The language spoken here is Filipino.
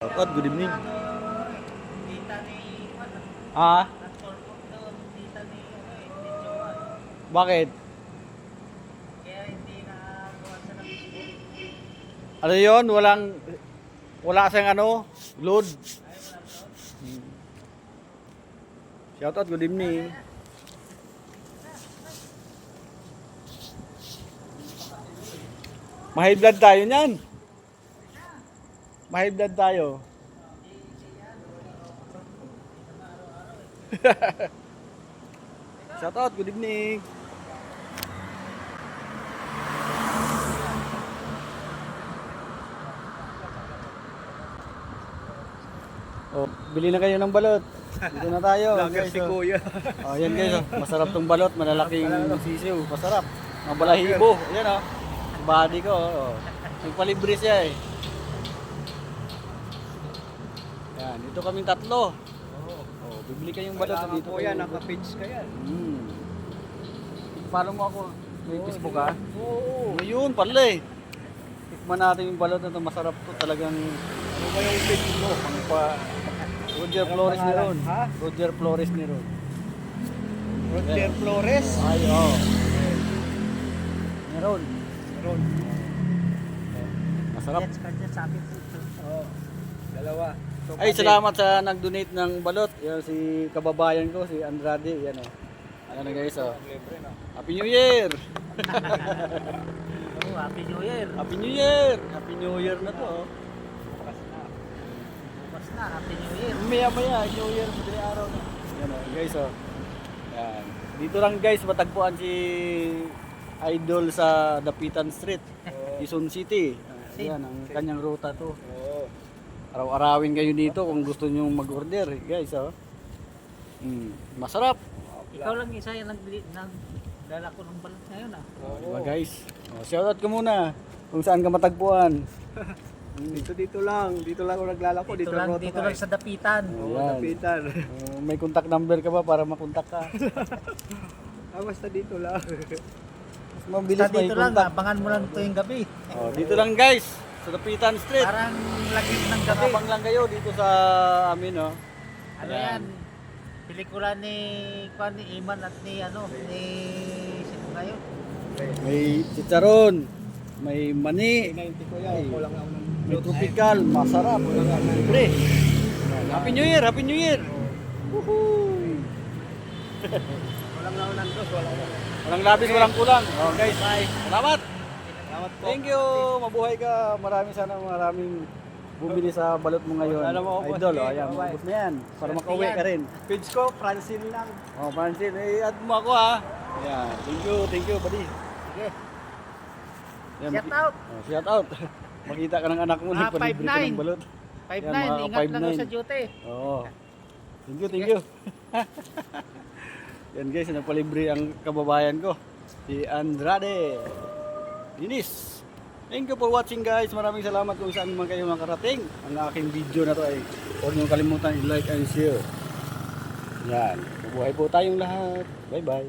Shoutout, good evening. Ah, bakit? Kaya hindi nagawa sa Facebook. Ano yun? Wala siyang load. Shoutout, good evening. Mahigh blood tayo niyan. Mahigh blood tayo. Shoutout, good evening. Oh, bili na kayo ng balot. Dito na tayo. Guys, oh. Oh, yan guys, oh. Masarap tong balot, malalaking sisiw, masarap. Mga balahibo, ayan oh. Body ko, oh. Nagpalibre siya eh. Yan, dito kaming tatlo. Oh, bibili kayong balot dito. Yan, naka-page ka yan. Follow mo ako. May Facebook ka? Oo. Ngayon, pala eh. Tikman natin yung balot na ito. Masarap to talagang. Ano ba yung page mo? Roger Flores ni Ron. Ha? Roger Flores ni Ron. Roger Flores. Ay, oh. Meron. Ron. Masarap. Yes, kanya sabi ko ito. Oo. Dalawa. So, Ay, salamat sa nag-donate ng balot. Yan si kababayan ko, si Andrade. Yan oh. Ayan na guys oh. Libre na. Happy New Year! Oh, Happy New Year. Happy New Year! Happy New Year na to oh. Bukas na, Happy New Year. Maya-maya, New Year, madali araw na. Yan oh, guys oh. Yan. Dito lang guys, matagpuan si Idol sa Dapitan Street, Quezon City. Yan ang kanyang ruta to. Oo. Araw-arawin kayo dito kung gusto nyo mag-order guys oh. Masarap. Ikaw lang isa yung nagdala ko ng balot ngayon ah. Diba guys? Oh, shoutout ko muna kung saan ka matagpuan. Dito lang. Dito lang ako naglalako. Dito lang sa Dapitan. Oo, Ayan. Dapitan. May contact number ka ba para makontak ka? Basta dito lang. Mas mabilis Basta may dito lang, contact. abangan mo lang ito yung gabi. Oh, dito lang guys, sa Dapitan Street. Parang laging ng gabi. Abang lang kayo dito sa amin oh. Ano Ayan. yan? Pelikula ni Iman at ni sino ngayon? May chicharon, may mani, 90 ko yan. Kulang ako ng may tropical, masarap, libre. Happy New Year, Happy New Year. Woohoo! Kulang ako ng dos. Walang labis, walang kulang. Oh guys, Bye. salamat. Salamat po. Thank you. Mabuhay ka. Maraming bumili sa balot mo ngayon. Alam mo, Idol, sige, oh, ayan, bye-bye. maubos na yan. Para makauwi ka rin. Page ko, Francine lang. Oh, Francine, add mo ako ha. Ayan, thank you, buddy. Sige. Ayan, Shout out. Oh, shout out. Makita ka ng anak mo, Ah, nagpalibre ka ng 5'9". balot. 5'9", Yan, mga ingat lang 5'9". sa duty. Oo. Thank you. Yan guys, nagpalibre ang kababayan ko. Si Andrade. Dinis. Thank you for watching guys. Maraming salamat kung saan man kayo makarating. Ang aking video na to ay huwag niyong kalimutan i-like and share. Yan. Mabuhay po tayong lahat. Bye bye.